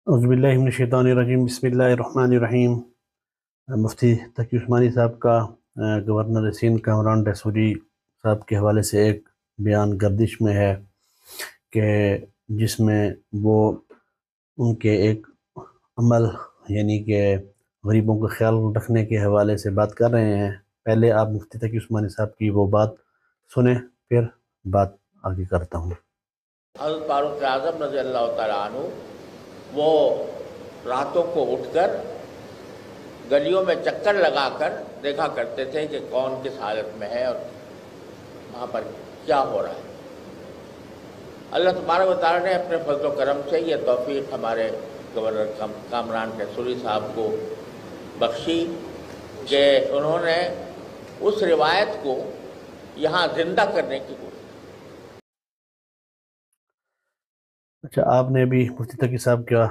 اعوذ باللہ من الشیطان الرجیم، بسم اللہ الرحمن الرحیم۔ مفتی تقی عثمانی صاحب کا گورنر سندھ کامران ڈیسوری صاحب کے حوالے سے ایک بیان گردش میں ہے کہ جس میں وہ ان کے ایک عمل یعنی کہ غریبوں کا خیال رکھنے کے حوالے سے بات کر رہے ہیں۔ پہلے آپ مفتی تقی عثمانی صاحب کی وہ بات سنیں، پھر بات آگے کرتا ہوں۔ حضرت فاروق اعظم رضی اللہ تعالیٰ عنہ وہ راتوں کو اٹھ کر گلیوں میں چکر لگا کر دیکھا کرتے تھے کہ کون کس حالت میں ہے اور وہاں پر کیا ہو رہا ہے۔ اللہ تبارک و تعالیٰ نے اپنے فضل و کرم سے یہ توفیق ہمارے گورنر کامران ڈیسوری صاحب کو بخشی کہ انہوں نے اس روایت کو یہاں زندہ کرنے کی کوشش۔ اچھا، آپ نے بھی مفتی تقی صاحب کا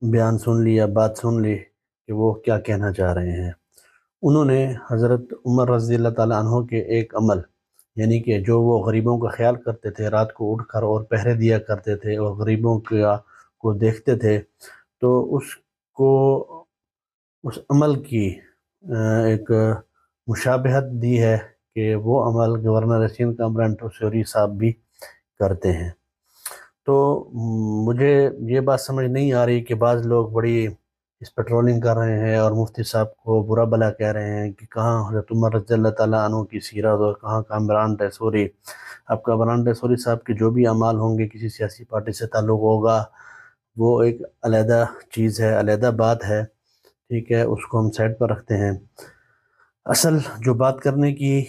بیان سن لیا، بات سن لی کہ وہ کیا کہنا چاہ رہے ہیں۔ انہوں نے حضرت عمر رضی اللہ تعالیٰ عنہ کے ایک عمل یعنی کہ جو وہ غریبوں کا خیال کرتے تھے، رات کو اٹھ کر اور پہرے دیا کرتے تھے اور غریبوں کو دیکھتے تھے، تو اس عمل کی ایک مشابہت دی ہے کہ وہ عمل گورنر سندھ کامران ڈیسوری صاحب بھی کرتے ہیں۔ تو مجھے یہ بات سمجھ نہیں آ رہی کہ بعض لوگ بڑی اس پہ ٹرولنگ کر رہے ہیں اور مفتی صاحب کو برا بھلا کہہ رہے ہیں کہ کہاں حضرت عمر رضی اللہ تعالیٰ عنہ کی سیرت اور کہاں کامران ڈیسوری۔ اب کامران ڈیسوری صاحب کے جو بھی اعمال ہوں گے، کسی سیاسی پارٹی سے تعلق ہوگا، وہ ایک علیحدہ چیز ہے، علیحدہ بات ہے، ٹھیک ہے، اس کو ہم سائڈ پر رکھتے ہیں۔ اصل جو بات کرنے کی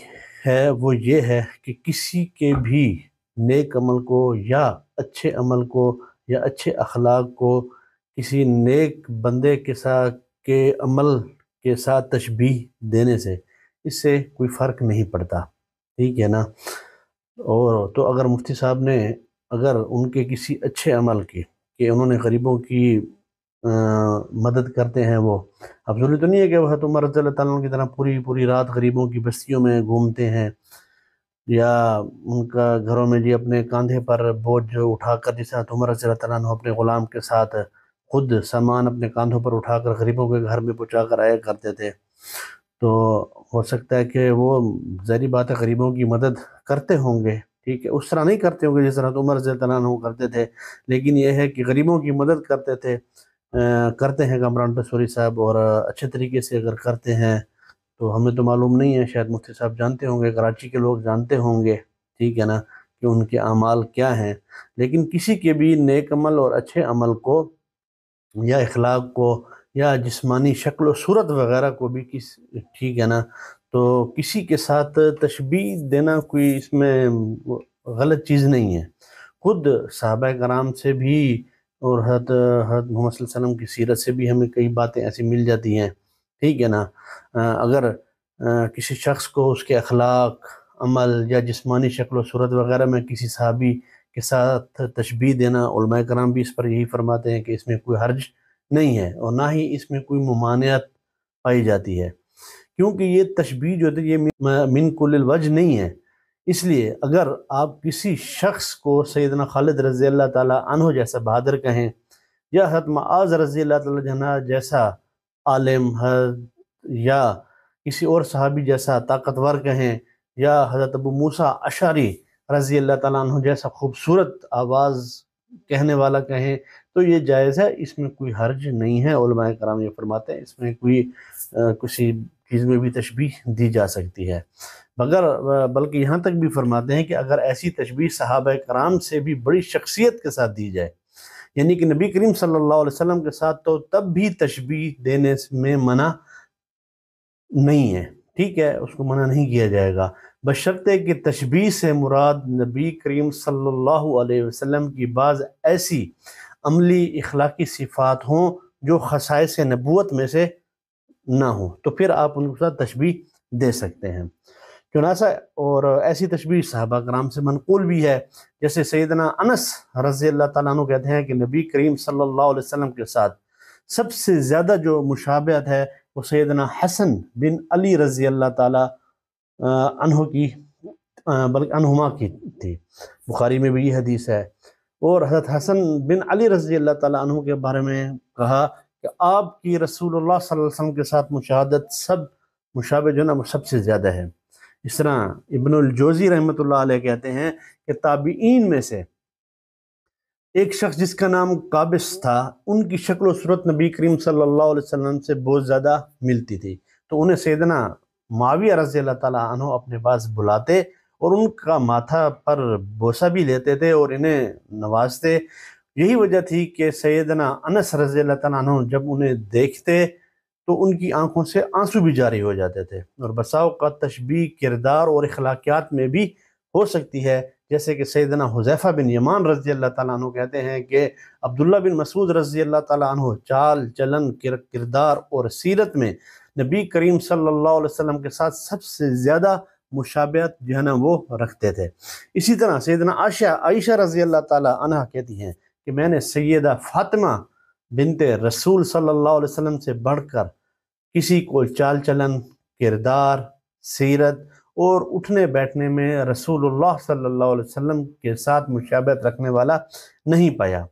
ہے وہ یہ ہے کہ کسی کے بھی نیک عمل کو یا اچھے عمل کو یا اچھے اخلاق کو کسی نیک بندے کے عمل کے ساتھ تشبیہ دینے سے اس سے کوئی فرق نہیں پڑتا، ٹھیک ہے نا۔ اور تو اگر مفتی صاحب نے اگر ان کے کسی اچھے عمل کی کہ انہوں نے غریبوں کی مدد کرتے ہیں، وہ اب ضروری تو نہیں ہے کہ وہ حضرت عمر رضی اللہ تعالیٰ عنہ کی طرح پوری رات غریبوں کی بستیوں میں گھومتے ہیں یا ان کا گھروں میں جی اپنے کاندھے پر بوجھ اٹھا کر، جیسے حضرت عمر رضی اللہ تعالیٰ عنہ اپنے غلام کے ساتھ خود سامان اپنے کاندھوں پر اٹھا کر غریبوں کے گھر میں پہنچا کر آیا کرتے تھے۔ تو ہو سکتا ہے کہ وہ ظاہری بات ہے غریبوں کی مدد کرتے ہوں گے، ٹھیک ہے، اس طرح نہیں کرتے ہوں گے جس طرح حضرت عمر رضی اللہ تعالیٰ عنہ کرتے تھے، لیکن یہ ہے کہ غریبوں کی مدد کرتے ہیں کامران ڈیسوری صاحب، اور اچھے طریقے سے اگر کرتے ہیں تو ہمیں تو معلوم نہیں ہے، شاید مفتی صاحب جانتے ہوں گے، کراچی کے لوگ جانتے ہوں گے، ٹھیک ہے نا، کہ ان کے اعمال کیا ہیں۔ لیکن کسی کے بھی نیک عمل اور اچھے عمل کو یا اخلاق کو یا جسمانی شکل و صورت وغیرہ کو بھی ٹھیک ہے نا، تو کسی کے ساتھ تشبیہ دینا کوئی اس میں غلط چیز نہیں ہے۔ خود صحابہ کرام سے بھی اور حضرت محمد صلی اللہ علیہ وسلم کی سیرت سے بھی ہمیں کئی باتیں ایسی مل جاتی ہیں، ٹھیک ہے نا۔ اگر کسی شخص کو اس کے اخلاق، عمل یا جسمانی شکل و صورت وغیرہ میں کسی صحابی کے ساتھ تشبیہ دینا، علماء کرام بھی اس پر یہی فرماتے ہیں کہ اس میں کوئی حرج نہیں ہے اور نہ ہی اس میں کوئی ممانعت پائی جاتی ہے، کیونکہ یہ تشبیہ جو ہے یہ من کل الوجہ نہیں ہے۔ اس لیے اگر آپ کسی شخص کو سیدنا خالد رضی اللہ تعالیٰ عنہ جیسا بہادر کہیں یا حضرت معاذ رضی اللہ تعالیٰ عنہ جیسا عالم یا کسی اور صحابی جیسا طاقتور کہیں یا حضرت ابو موسیٰ اشعری رضی اللہ تعالیٰ عنہ جیسا خوبصورت آواز کہنے والا کہیں تو یہ جائز ہے، اس میں کوئی حرج نہیں ہے۔ علماء کرام یہ فرماتے ہیں اس میں کوئی کسی چیز میں بھی تشبیہ دی جا سکتی ہے، بلکہ یہاں تک بھی فرماتے ہیں کہ اگر ایسی تشبیہ صحابہ کرام سے بھی بڑی شخصیت کے ساتھ دی جائے، یعنی کہ نبی کریم صلی اللہ علیہ وسلم کے ساتھ، تو تب بھی تشبیہ دینے میں منع نہیں ہے، ٹھیک ہے، اس کو منع نہیں کیا جائے گا، بشرطے کہ تشبیہ سے مراد نبی کریم صلی اللہ علیہ وسلم کی بعض ایسی عملی اخلاقی صفات ہوں جو خصائص نبوت میں سے نہ ہوں، تو پھر آپ ان کے ساتھ تشبیہ دے سکتے ہیں۔ چنانچہ اور ایسی تشبیہ صحابہ کرام سے منقول بھی ہے، جیسے سیدنا انس رضی اللہ تعالیٰ عنہ کہتے ہیں کہ نبی کریم صلی اللہ علیہ وسلم کے ساتھ سب سے زیادہ جو مشابہت ہے وہ سیدنا حسن بن علی رضی اللہ تعالیٰ عنہ کی بلکہ عنہما کی تھی۔ بخاری میں بھی یہ حدیث ہے، اور حضرت حسن بن علی رضی اللہ تعالیٰ عنہ کے بارے میں کہا کہ آپ کی رسول اللہ صلی اللہ علیہ وسلم کے ساتھ مشابہ جو ہے نا وہ سب سے زیادہ ہے۔ اس طرح ابن الجوزی رحمۃ اللہ علیہ کہتے ہیں کہ تابعین میں سے ایک شخص جس کا نام قابس تھا، ان کی شکل و صورت نبی کریم صلی اللہ علیہ وسلم سے بہت زیادہ ملتی تھی، تو انہیں سیدنا معاویہ رضی اللہ تعالیٰ عنہ اپنے پاس بلاتے اور ان کا ماتھا پر بوسہ بھی لیتے تھے اور انہیں نوازتے۔ یہی وجہ تھی کہ سیدنا انس رضی اللہ تعالیٰ عنہ جب انہیں دیکھتے تو ان کی آنکھوں سے آنسو بھی جاری ہو جاتے تھے، اور بسا اوقات تشبیہ کردار اور اخلاقیات میں بھی ہو سکتی ہے، جیسے کہ سیدنا حذیفہ بن یمان رضی اللہ تعالیٰ عنہ کہتے ہیں کہ عبداللہ بن مسعود رضی اللہ تعالیٰ عنہ چال چلن کردار اور سیرت میں نبی کریم صلی اللہ علیہ وسلم کے ساتھ سب سے زیادہ مشابہت جو ہے نا وہ رکھتے تھے۔ اسی طرح سیدنا عائشہ رضی اللہ تعالیٰ عنہ کہتی ہیں کہ میں نے سیدہ فاطمہ بنت رسول صلی اللہ علیہ وسلم سے بڑھ کر کسی کو چال چلن، کردار، سیرت اور اٹھنے بیٹھنے میں رسول اللہ صلی اللہ علیہ وسلم کے ساتھ مشابہت رکھنے والا نہیں پایا۔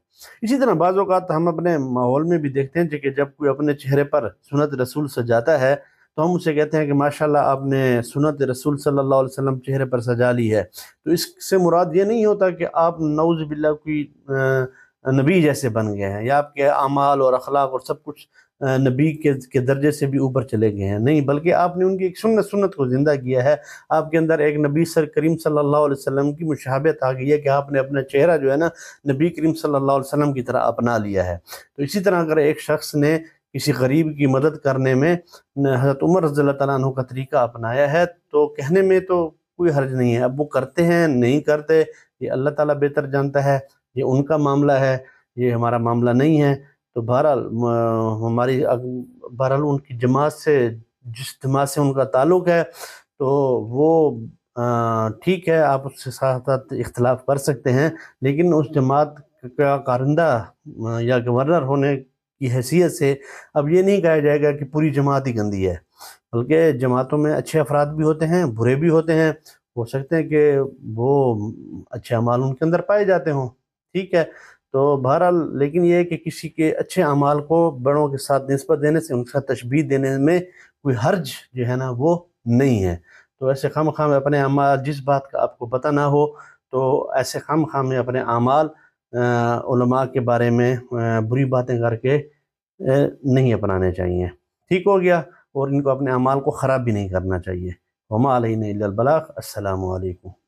اسی طرح بعض اوقات ہم اپنے ماحول میں بھی دیکھتے ہیں کہ جب کوئی اپنے چہرے پر سنت رسول سجاتا ہے تو ہم اسے کہتے ہیں کہ ماشاءاللہ آپ نے سنت رسول صلی اللہ علیہ وسلم چہرے پر سجا لی ہے، تو اس سے مراد یہ نہیں ہوتا کہ آپ نعوذ باللہ کوئی نبی جیسے بن گئے ہیں یا آپ کے اعمال اور اخلاق اور سب کچھ نبی کے درجے سے بھی اوپر چلے گئے ہیں، نہیں، بلکہ آپ نے ان کی ایک سنت کو زندہ کیا ہے۔ آپ کے اندر ایک نبی سر کریم صلی اللہ علیہ وسلم کی مشابہت آ گئی ہے کہ آپ نے اپنا چہرہ جو ہے نا نبی کریم صلی اللہ علیہ وسلم کی طرح اپنا لیا ہے۔ تو اسی طرح اگر ایک شخص نے کسی غریب کی مدد کرنے میں حضرت عمر رضی اللہ تعالیٰ عنہ کا طریقہ اپنایا ہے تو کہنے میں تو کوئی حرج نہیں ہے، اب وہ کرتے ہیں نہیں کرتے یہ اللہ تعالیٰ بہتر جانتا ہے، یہ ان کا معاملہ ہے، یہ ہمارا معاملہ نہیں ہے۔ تو بہرحال ان کی جماعت سے، جس جماعت سے ان کا تعلق ہے تو وہ ٹھیک ہے، آپ اس کے ساتھ اختلاف کر سکتے ہیں، لیکن اس جماعت کا کارندہ یا گورنر ہونے کی حیثیت سے اب یہ نہیں کہا جائے گا کہ پوری جماعت ہی گندی ہے، بلکہ جماعتوں میں اچھے افراد بھی ہوتے ہیں، برے بھی ہوتے ہیں، ہو سکتے ہیں کہ وہ اچھے اعمال ان کے اندر پائے جاتے ہوں، ٹھیک ہے۔ تو بہرحال لیکن یہ ہے کہ کسی کے اچھے اعمال کو بڑوں کے ساتھ نسبت دینے سے، ان کا تشبیہ دینے میں کوئی حرج جو ہے نا وہ نہیں ہے۔ تو ایسے خام خام اپنے اعمال، جس بات کا آپ کو پتہ نہ ہو تو ایسے خام خام میں اپنے اعمال علماء کے بارے میں بری باتیں کر کے نہیں اپنانے چاہیے، ٹھیک ہو گیا، اور ان کو اپنے اعمال کو خراب بھی نہیں کرنا چاہیے۔ وما علینا الا البلاغ۔ السلام علیکم۔